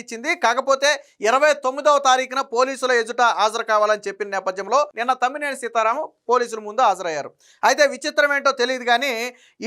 ఇచ్చింది. కాకపోతే 29వ తారీఖున పోలీసుల ఎదుట హాజరు కావాలని చెప్పిన నేపథ్యంలో నిన్న తమ్మినేని సీతారాం పోలీసుల ముందు హాజరయ్యారు. అయితే విచిత్రం ఏంటో తెలియదు కానీ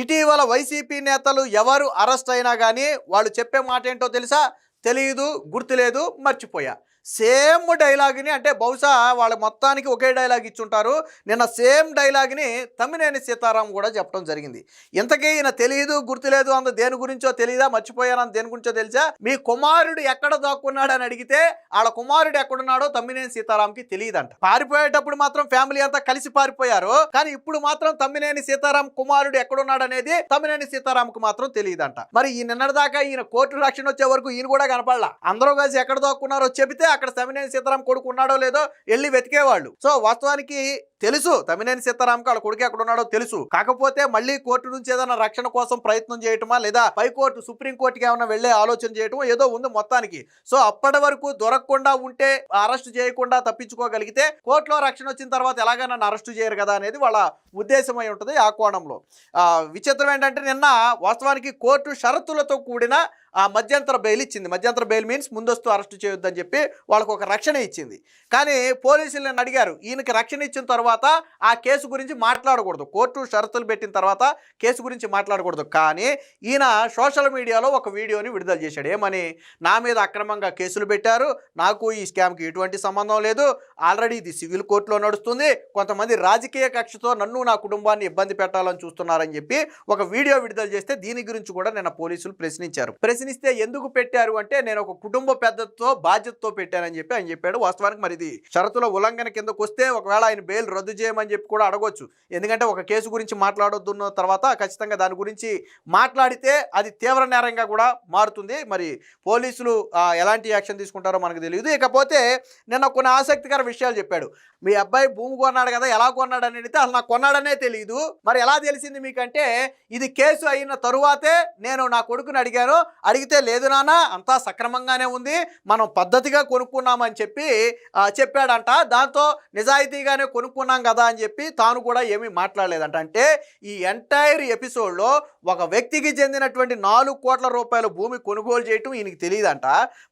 ఇటీవల వైసీపీ నేతలు ఎవరు అరెస్ట్ అయినా కానీ వాళ్ళు చెప్పే మాట ఏంటో తెలుసా? తెలియదు, గుర్తులేదు, మర్చిపోయా. సేమ్ డైలాగ్ని, అంటే బహుశా వాళ్ళ మొత్తానికి ఒకే డైలాగ్ ఇచ్చుంటారు. నిన్న సేమ్ డైలాగ్ని తమ్మినేని సీతారాం కూడా చెప్పడం జరిగింది. ఇంతకీ ఈయన తెలియదు, గుర్తులేదు అంత దేని గురించో తెలియదా, మర్చిపోయానని దేని గురించో తెలుసా? మీ కుమారుడు ఎక్కడ దాక్కున్నాడు అని అడిగితే వాళ్ళ కుమారుడు ఎక్కడున్నాడో తమ్మినేని సీతారాంకి తెలియదంట. పారిపోయేటప్పుడు మాత్రం ఫ్యామిలీ అంతా కలిసి పారిపోయారు, కానీ ఇప్పుడు మాత్రం తమ్మినేని సీతారాం కుమారుడు ఎక్కడున్నాడు అనేది తమ్మినేని సీతారాంకు మాత్రం తెలియదంట. మరి ఈ నిన్నటిదాకా ఈయన కోర్టు రక్షణ వచ్చే వరకు ఈయన కూడా కనపడలా. అందరూ కలిసి ఎక్కడ దాక్కున్నారో చెబితే అక్కడ తమ్మినేని సీతారాం కొడుకు ఉన్నాడో లేదో వెళ్ళి వెతికేవాళ్ళు. సో వాస్తవానికి తెలుసు తమ్మినేని సీతారాంకి వాళ్ళ కొడుకు ఎక్కడ ఉన్నాడో తెలుసు. కాకపోతే మళ్ళీ కోర్టు నుంచి ఏదైనా రక్షణ కోసం ప్రయత్నం చేయటమా, లేదా పైకోర్టు సుప్రీంకోర్టుకి ఏమైనా వెళ్లే ఆలోచన చేయటమో ఏదో ఉంది మొత్తానికి. సో అప్పటి వరకు దొరకకుండా ఉంటే, అరెస్ట్ చేయకుండా తప్పించుకోగలిగితే కోర్టులో రక్షణ వచ్చిన తర్వాత ఎలాగా నన్ను అరెస్టు చేయరు కదా అనేది వాళ్ళ ఉద్దేశం అయి ఉంటుంది. ఆ కోణంలో విచిత్రం ఏంటంటే నిన్న వాస్తవానికి కోర్టు షరతులతో కూడిన మధ్యంతర బెయిల్ ఇచ్చింది. మధ్యంతర బెయిల్ మీన్స్ ముందస్తు అరెస్టు చేయొద్దని చెప్పి వాళ్ళకు ఒక రక్షణ ఇచ్చింది. కానీ పోలీసులు నన్ను అడిగారు, ఈయనకి రక్షణ ఇచ్చిన తర్వాత ఆ కేసు గురించి మాట్లాడకూడదు, కోర్టు షరతులు పెట్టిన తర్వాత కేసు గురించి మాట్లాడకూడదు. కానీ ఈయన సోషల్ మీడియాలో ఒక వీడియోని విడుదల చేశాడు. ఏమని? నా మీద అక్రమంగా కేసులు పెట్టారు, నాకు ఈ స్కామ్కి ఎటువంటి సంబంధం లేదు, ఆల్రెడీ ఇది సివిల్ కోర్టులో నడుస్తుంది, కొంతమంది రాజకీయ కక్షతో నన్ను నా కుటుంబాన్ని ఇబ్బంది పెట్టాలని చూస్తున్నారని చెప్పి ఒక వీడియో విడుదల చేస్తే దీని గురించి కూడా నిన్న పోలీసులు ప్రశ్నించారు. ప్రశ్నిస్తే ఎందుకు పెట్టారు అంటే, నేను ఒక కుటుంబ పెద్దతో బాధ్యతతో పెట్టానని చెప్పి ఆయన చెప్పాడు. వాస్తవానికి మరి ఇది షరతుల ఉల్లంఘన కిందకు వస్తే ఒకవేళ ఆయన బెయిల్ రద్దు చేయమని చెప్పి కూడా అడగొచ్చు. ఎందుకంటే ఒక కేసు గురించి మాట్లాడొద్దున్న తర్వాత ఖచ్చితంగా దాని గురించి మాట్లాడితే అది తీవ్ర నేరంగా కూడా మారుతుంది. మరి పోలీసులు ఎలాంటి యాక్షన్ తీసుకుంటారో మనకు తెలియదు. ఇకపోతే నిన్న కొన్ని ఆసక్తికర విషయాలు చెప్పాడు. మీ అబ్బాయి భూమి కొన్నాడు కదా, ఎలా కొన్నాడు అని అడిగితే అసలు నాకు కొన్నాడనే తెలియదు. మరి ఎలా తెలిసింది మీకంటే, ఇది కేసు అయిన తరువాతే నేను నా కొడుకుని అడిగాను, అడిగితే లేదు నాన్న అంతా సక్రమంగానే ఉంది, మనం పద్ధతిగా కొనుక్కున్నామని చెప్పి చెప్పాడంట. దాంతో నిజాయితీగానే కొనుక్కున్నాం కదా అని చెప్పి తాను కూడా ఏమీ మాట్లాడలేదంట. అంటే ఈ ఎంటైర్ ఎపిసోడ్లో ఒక వ్యక్తికి చెందినటువంటి 4 కోట్ల రూపాయల భూమి కొనుగోలు చేయటం ఈయనకి తెలియదంట.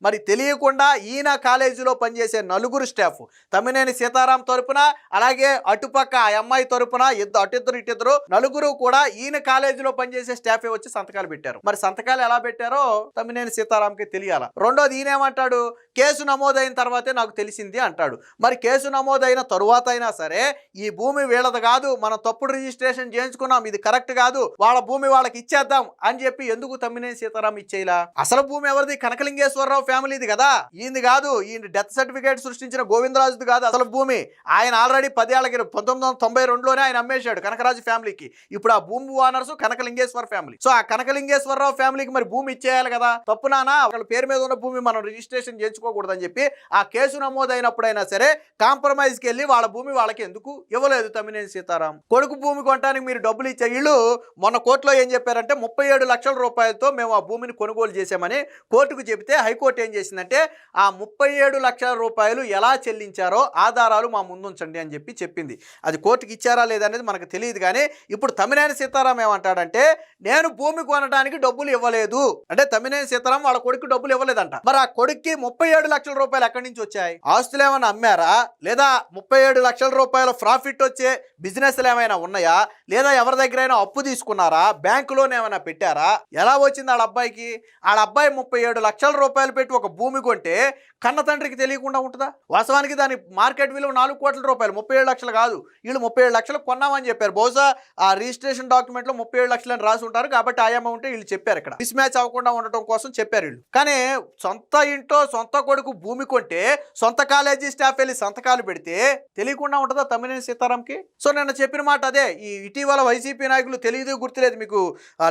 మరి తెలియకుండా ఈయన కాలేజీలో పనిచేసే 4 స్టాఫ్, తమ్మినేని సీతారాం తరపున అలాగే అటుపక్క ఆ అమ్మాయి తరపున అటిద్దరు ఇటిద్దరు 4 కూడా ఈయన కాలేజీలో పనిచేసే స్టాఫే వచ్చి సంతకాలు పెట్టారు. మరి సంతకాలు ఎలా పెట్టారో తమ్మినేని సీతారాంకి తెలియాల. రెండోది ఈయనేమంటాడు, కేసు నమోదైన తర్వాతే నాకు తెలిసింది అంటాడు. మరి కేసు నమోదైన తరువాత అయినా సరే ఈ భూమి వీళ్ళది కాదు, మనం తప్పుడు రిజిస్ట్రేషన్ చేయించుకున్నాం, ఇది కరెక్ట్ కాదు, వాళ్ళ భూమి వాళ్ళకి ఇచ్చేద్దాం అని చెప్పి ఎందుకు తమ్మినేని సీతారాం ఇచ్చేలా? అసలు భూమి ఎవరిది? కనకలింగేశ్వరరావు ఫ్యామిలీది కదా, ఈయనది కాదు. ఈయన డెత్ సర్టిఫికేట్ సృష్టించిన గోవిందరాజుది కాదు అసలు భూమి. ఆయన ఆల్రెడీ 10 ఏళ్ళ 1992లోనే ఆయన అమ్మేశాడు కనకరాజు ఫ్యామిలీకి. ఇప్పుడు ఆ భూమి ఓనర్స్ కనకలింగేశ్వర ఫ్యామిలీ. సో ఆ కనకలింగేశ్వరరావు ఫ్యామిలీకి మరి భూమి ఇచ్చేయాలి కదా. తప్పునానా వాళ్ళ పేరు మీద ఉన్న భూమి మనం రిజిస్ట్రేషన్ చేయించుకోకూడదని చెప్పి ఆ కేసు నమోదైనప్పుడైనా సరే కాంప్రమైజ్కి వెళ్ళి వాళ్ళ భూమి వాళ్ళకి ఎందుకు ఇవ్వలేదు తమ్మినేని సీతారాం? కొడుకు భూమి కొనడానికి మీరు డబ్బులు ఇచ్చే వీళ్ళు మొన్న కోర్టులో ఏం చెప్పారంటే 37 లక్షల రూపాయలతో మేము ఆ భూమిని కొనుగోలు చేశామని కోర్టుకు చెబితే హైకోర్టు ఏం చేసిందంటే ఆ 37 లక్షల రూపాయలు ఎలా చెల్లించారో ఆధారాలు మా ముందుంచండి అని చెప్పి చెప్పింది. అది కోర్టుకి ఇచ్చారా లేదనేది మనకు తెలియదు. కానీ ఇప్పుడు తమ్మినేని సీతారాం ఏమంటాడంటే, నేను భూమి కొనడానికి డబ్బులు ఇవ్వలేదు అంటే తమ్మినేని సీతారాం వాళ్ళ కొడుకు డబ్బులు ఇవ్వలేదంట. మరి ఆ కొడుక్కి 37 లక్షల రూపాయలు ఎక్కడి నుంచి వచ్చాయి? ఆస్తులు ఏమైనా అమ్మారా, లేదా 37 లక్షల రూపాయల ప్రాఫిట్ వచ్చే బిజినెస్లు ఏమైనా ఉన్నాయా, లేదా ఎవరి దగ్గరైనా అప్పు తీసుకున్నారా, బ్యాంకు లోన్ ఏమైనా పెట్టారా? ఎలా వచ్చింది వాళ్ళ అబ్బాయికి? వాళ్ళ అబ్బాయి 37 లక్షల రూపాయలు పెట్టి ఒక భూమి కొంటే కన్న తండ్రికి తెలియకుండా ఉంటుందా? వాస్తవానికి దాని మార్కెట్ విలువ 4 కోట్ల రూపాయలు, 37 లక్షలు కాదు. వీళ్ళు 37 లక్షలు కొన్నామని చెప్పారు. బహుశా ఆ రిజిస్ట్రేషన్ డాక్యుమెంట్ లో 37 లక్షలు అని రాసి ఉంటారు కాబట్టి ఆ అమౌంట్ వీళ్ళు చెప్పారు. ఇక్కడ మిస్ మ్యాచ్ అవ్వకుండా ఉండటం కోసం చెప్పారు వీళ్ళు. కానీ సొంత ఇంట్లో సొంత కొడుకు భూమి కొంటే సొంత కాలేజీ స్టాఫ్ వెళ్ళి సంతకాలు పెడితే తెలియకుండా ఉంటుందా తమ్మినేని సీతారాంకి? సో నిన్న చెప్పిన మాట అదే. ఈ ఇటీవల వైసీపీ నాయకులు తెలియదు గుర్తులేదు మీకు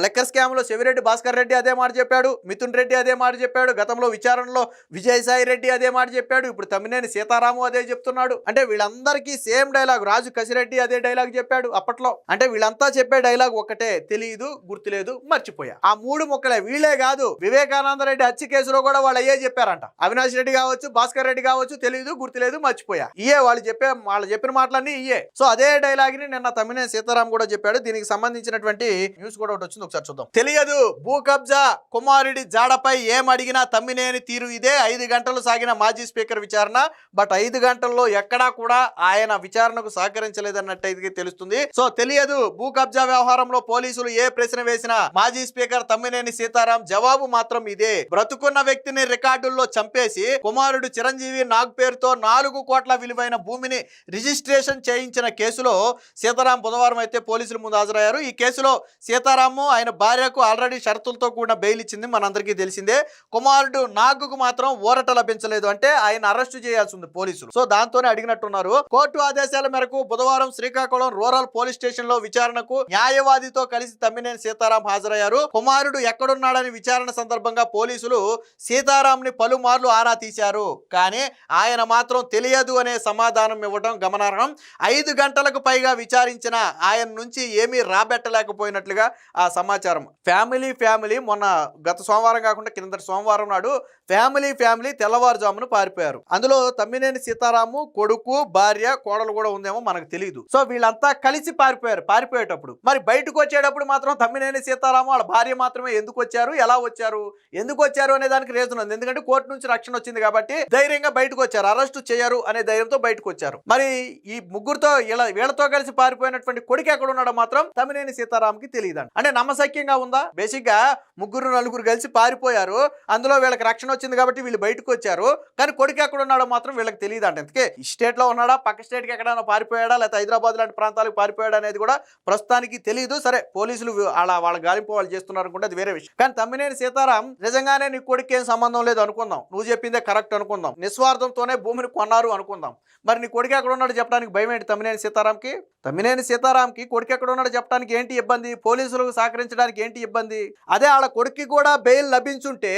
లెక్కర్ స్కామ్ లో చెవిరెడ్డి భాస్కర్ రెడ్డి అదే మాట చెప్పాడు, మిథున్ రెడ్డి అదే మాట చెప్పాడు, గతంలో విచారణలో విజయసాయి రెడ్డి అదే మాట చెప్పాడు, ఇప్పుడు తమ్మినేని సీతారాము అదే చెప్తున్నాడు. అంటే వీళ్ళందరికీ సేమ్ డైలాగ్. రాజు కసిరెడ్డి అదే డైలాగ్ చెప్పాడు అప్పట్లో. అంటే వీళ్ళంతా చెప్పే డైలాగ్ ఒకటే, తెలియదు, గుర్తులేదు, మర్చిపోయా. ఆ 3 ముక్కలే. వీళ్ళే కాదు, వివేకానంద రెడ్డి హత్య కేసులో కూడా వాళ్ళు అయ్యే చెప్పారంట. అవినాష్ రెడ్డి కావచ్చు, భాస్కర్ రెడ్డి కావచ్చు, తెలియదు, గుర్తులేదు, మర్చిపోయా. ఇయే వాళ్ళు చెప్పిన మాటలన్నీ ఇయే. సో అదే డైలాగ్ ని నిన్న తమ్మినేని సీతారాం కూడా చెప్పాడు. దీనికి సంబంధించినటువంటి న్యూస్ కూడా కూడా ఒకటి వచ్చింది, ఒకసారి చూద్దాం. తెలియదు భూ కబ్జా కుమారుడి జాడపై ఏం అడిగినా తమ్మినేని తీరు ఇదే. 5 గంటలు సాగిన మాజీ స్పీకర్ విచారణ. బట్ 5 గంటల్లో ఎక్కడా కూడా ఆయన విచారణకు సహకరించలేదన్నట్టయితే తెలుస్తుంది. సో తెలియదు భూ కబ్జా వ్యవహారంలో పోలీసులు ఏ ప్రశ్న వేసినా మాజీ స్పీకర్ తమ్మినేని సీతారాం జవాబు మాత్రం ఇదే. బ్రతుకున్న వ్యక్తిని రికార్డుల్లో చంపేసి కుమారుడు చిరంజీవి నాగ్ పేరుతో 4 కోట్ల విలువైన భూమిని రిజిస్ట్రేషన్ చేయించిన కేసులో సీతారాం బుధవారం అయితే పోలీసుల ముందు హాజరయ్యారు. ఈ కేసులో సీతారాము ఆయన భార్యకు ఆల్రెడీ షరతులతో కూడిన బెయిల్ ఇచ్చింది, మనందరికీ తెలిసిందే. కుమారుడు నాగుకు మాత్రం ఊరట లభించలేదు, అంటే ఆయన అరెస్టు చేయాల్సి ఉంది పోలీసులు. సో దాంతోనే అడిగినట్టున్నారు. కోర్టు ఆదేశాల మేరకు బుధవారం శ్రీకాకుళం రూరల్ పోలీస్ స్టేషన్ లో విచారణకు న్యాయవాదితో కలిసి తమ్మినేని సీతారాం హాజరయ్యారు. కుమారుడు ఎక్కడున్నాడని విచారణ సందర్భంగా పోలీసులు సీతారాంని పలుమార్లు ఆరా తీశారు. కానీ ఆయన మాత్రం తెలియదు అనే సమాధానం ఇవ్వడం గమనార్హం. 5 గంటలకు పైగా విచారించిన ఆయన నుంచి ఏమీ రాబెట్టలేకపోయినట్లుగా ఆ సమాచారం. ఫ్యామిలీ మొన్న గత సోమవారం కాకుండా కింద సోమవారం నాడు ఫ్యామిలీ తెల్లవారుజామును పారిపోయారు. అందులో తమ్మినేని సీతారాము కొడుకు, భార్య, కోడలు కూడా ఉందేమో మనకు తెలియదు. సో వీళ్ళంతా కలిసి పారిపోయారు. పారిపోయేటప్పుడు మరి బయటకు వచ్చేటప్పుడు మాత్రం తమ్మినేని సీతారాము వాళ్ళ భార్య మాత్రమే ఎందుకు వచ్చారు, ఎలా వచ్చారు, ఎందుకు వచ్చారు అనే దానికి రీజన్ ఉంది. ఎందుకంటే కోర్టు నుంచి రక్షణ వచ్చింది కాబట్టి ధైర్యంగా బయటకు వచ్చారు. అరెస్టు చేయరు అనే ధైర్యంతో బయటకు వచ్చారు. మరి ఈ ముగ్గురుతో వీళ్ళతో కలిసి పారిపోయినటువంటి కొడుకు ఎక్కడ ఉన్నాడో మాత్రం తమ్మినేని సీతారాంకి తెలియదండి. అంటే నమ్మశక్యంగా ఉందా? బేసిక్ గా ముగ్గురు నలుగురు కలిసి పారిపోయారు, అందులో వీళ్ళకి రక్షణ వచ్చింది కాబట్టి వీళ్ళు బయటకు వచ్చారు. కానీ కొడుకు ఎక్కడ ఉన్నాడో మాత్రం వీళ్ళకి తెలియదు అంట. అందుకే ఈ స్టేట్ లో ఉన్నాడా, పక్క స్టేట్ కి ఎక్కడైనా పారిపోయాడా, లేకపోతే హైదరాబాద్ లాంటి ప్రాంతాలకు పారిపోయాడా అనేది కూడా ప్రస్తుతానికి తెలియదు. సరే పోలీసులు వాళ్ళ గాలింపు వాళ్ళు చేస్తున్నారు అనుకుంటే అది వేరే విషయం. కానీ తమ్మినేని సీతారాం నిజంగానే నీ కొడుకు ఏం సంబంధం లేదు అనుకుందాం, నువ్వు చెప్పిందే కరెక్ట్ అనుకుందాం, నిస్వార్థంతోనే భూమిని కొన్నారు అనుకుందాం. మరి నీ కొడుకు ఎక్కడ ఉన్నాడు చెప్పడానికి భయం ఏంటి తమ్మినేని సీతారాంకి? తమ్మినేని సీతారాంకి కొడుకు ఎక్కడ ఉన్నాడు చెప్పడానికి ఏంటి ఇబ్బంది? పోలీసులకు సహకరించడానికి ఏంటి ఇబ్బంది? అదే వాళ్ళ కొడుక్కి కూడా బెయిల్ లభించుంటే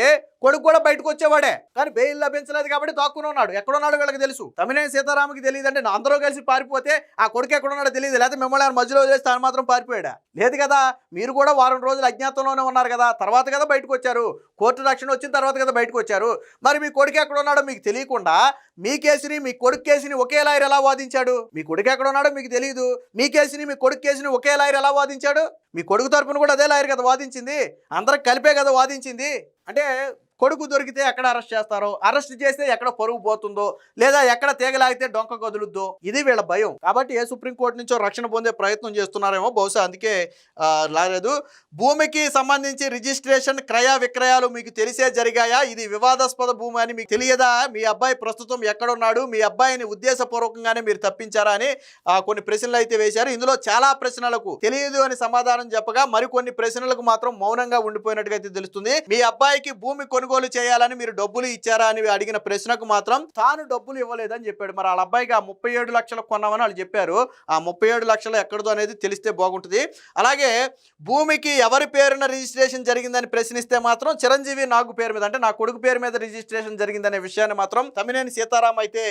కొడుకు కూడా బయటకు వచ్చేవాడే. కానీ బెయిల్ లభించలేదు కాబట్టి దాక్కుని ఉన్నాడు. ఎక్కడున్నాడు వీళ్ళకి తెలుసు. తమ్మినేని సీతారాంకి తెలియదు అంటే అందరూ కలిసి పారిపోతే ఆ కొడుకు ఎక్కడున్నాడో తెలియదు, లేకపోతే మిమ్మల్ని ఆయన మధ్యలో చేస్తే ఆయన మాత్రం పారిపోయాడా? లేదు కదా. మీరు కూడా వారం రోజులు అజ్ఞాతంలోనే ఉన్నారు కదా, తర్వాత కదా బయటకు వచ్చారు. కోర్టు రక్షణ వచ్చిన తర్వాత కదా బయటకు వచ్చారు. మరి మీ కొడుకు ఎక్కడ ఉన్నాడో మీకు తెలియకుండా మీ కేసుని మీ కొడుకు కేసుని ఒకే లాయర్ ఎలా వాదించాడు? మీ కొడుకు ఎక్కడ ఉన్నాడో మీకు తెలియదు, మీ కేసుని మీ కొడుకు కేసుని ఒకే లాయర్ ఎలా వాదించాడు? మీ కొడుకు తరపున కూడా అదే లాయర్ కదా వాదించింది, అందరికి కలిపే కదా వాదించింది. అంటే కొడుకు దొరికితే ఎక్కడ అరెస్ట్ చేస్తారో, అరెస్ట్ చేస్తే ఎక్కడ పరుగు పోతుందో, లేదా ఎక్కడ తీగలాగితే డొంక కదులుద్దో, ఇది వీళ్ళ భయం. కాబట్టి ఏ సుప్రీంకోర్టు నుంచో రక్షణ పొందే ప్రయత్నం చేస్తున్నారేమో బహుశా, అందుకే లాలేదు. భూమికి సంబంధించి రిజిస్ట్రేషన్ క్రయ విక్రయాలు మీకు తెలిసే జరిగాయా? ఇది వివాదాస్పద భూమి అని మీకు తెలియదా? మీ అబ్బాయి ప్రస్తుతం ఎక్కడున్నాడు? మీ అబ్బాయిని ఉద్దేశపూర్వకంగానే మీరు తప్పించారా అని కొన్ని ప్రశ్నలు అయితే వేశారు. ఇందులో చాలా ప్రశ్నలకు తెలియదు అని సమాధానం చెప్పగా మరికొన్ని ప్రశ్నలకు మాత్రం మౌనంగా ఉండిపోయినట్టుగా అయితే తెలుస్తుంది. మీ అబ్బాయికి భూమి కొనుగోలు చేయాలని మీరు డబ్బులు ఇచ్చారా అని అడిగిన ప్రశ్నకు మాత్రం తాను డబ్బులు ఇవ్వలేదని చెప్పాడు. మరి వాళ్ళ అబ్బాయికి ఆ 37 లక్షలకు కొన్నామని వాళ్ళు చెప్పారు. ఆ 37 లక్షలు ఎక్కడదో అనేది తెలిస్తే బాగుంటుంది. అలాగే భూమికి ఎవరి పేరున రిజిస్ట్రేషన్ జరిగిందని ప్రశ్నిస్తే మాత్రం చిరంజీవి నాగు పేరు మీద, అంటే నా కొడుకు పేరు మీద రిజిస్ట్రేషన్ జరిగిందనే విషయాన్ని మాత్రం తమ్మినేని సీతారాం అయితే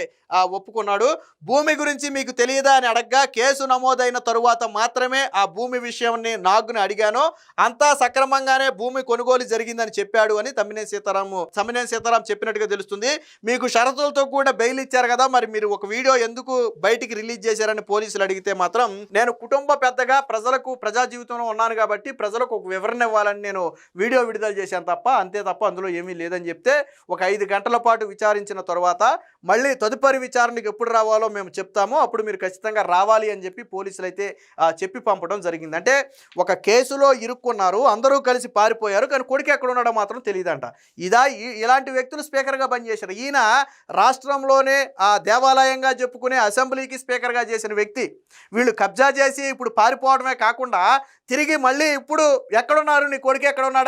ఒప్పుకున్నాడు. భూమి గురించి మీకు తెలియదా అని అడగ్గా కేసు నమోదైన తరువాత మాత్రమే ఆ భూమి విషయాన్ని నాగుని అడిగాను, అంతా సక్రమంగానే భూమి కొనుగోలు జరిగిందని చెప్పాడు అని తమ్మినేని సీతారాం చెప్పినట్టుగా తెలుస్తుంది. మీకు షరతులతో కూడా బెయిల్ ఇచ్చారు కదా, మరి మీరు ఒక వీడియో ఎందుకు బయటికి రిలీజ్ చేశారని పోలీసులు అడిగితే మాత్రం నేను కుటుంబ పెద్దగా ప్రజలకు ప్రజా జీవితంలో ఉన్నాను కాబట్టి ప్రజలకు ఒక వివరణ ఇవ్వాలని నేను వీడియో విడుదల చేశాను తప్ప, అంతే తప్ప అందులో ఏమీ లేదని చెప్తే ఒక 5 గంటల పాటు విచారించిన తర్వాత మళ్ళీ తదుపరి విచారణకు ఎప్పుడు రావాలో మేము చెప్తాము, అప్పుడు మీరు ఖచ్చితంగా రావాలి అని చెప్పి పోలీసులు అయితే చెప్పి పంపడం జరిగింది. అంటే ఒక కేసులో ఇరుక్కున్నారు, అందరూ కలిసి పారిపోయారు, కానీ కొడుకు ఎక్కడ ఉన్నాడో మాత్రం తెలియదంట. ఇలాంటి వ్యక్తులు స్పీకర్గా పనిచేశారు. ఈయన రాష్ట్రంలోనే దేవాలయంగా చెప్పుకునే అసెంబ్లీకి స్పీకర్గా చేసిన వ్యక్తి. వీళ్ళు కబ్జా చేసి ఇప్పుడు పారిపోవడమే కాకుండా తిరిగి మళ్ళీ ఇప్పుడు ఎక్కడున్నారు నీ కొడుకు ఎక్కడ ఉన్నాడని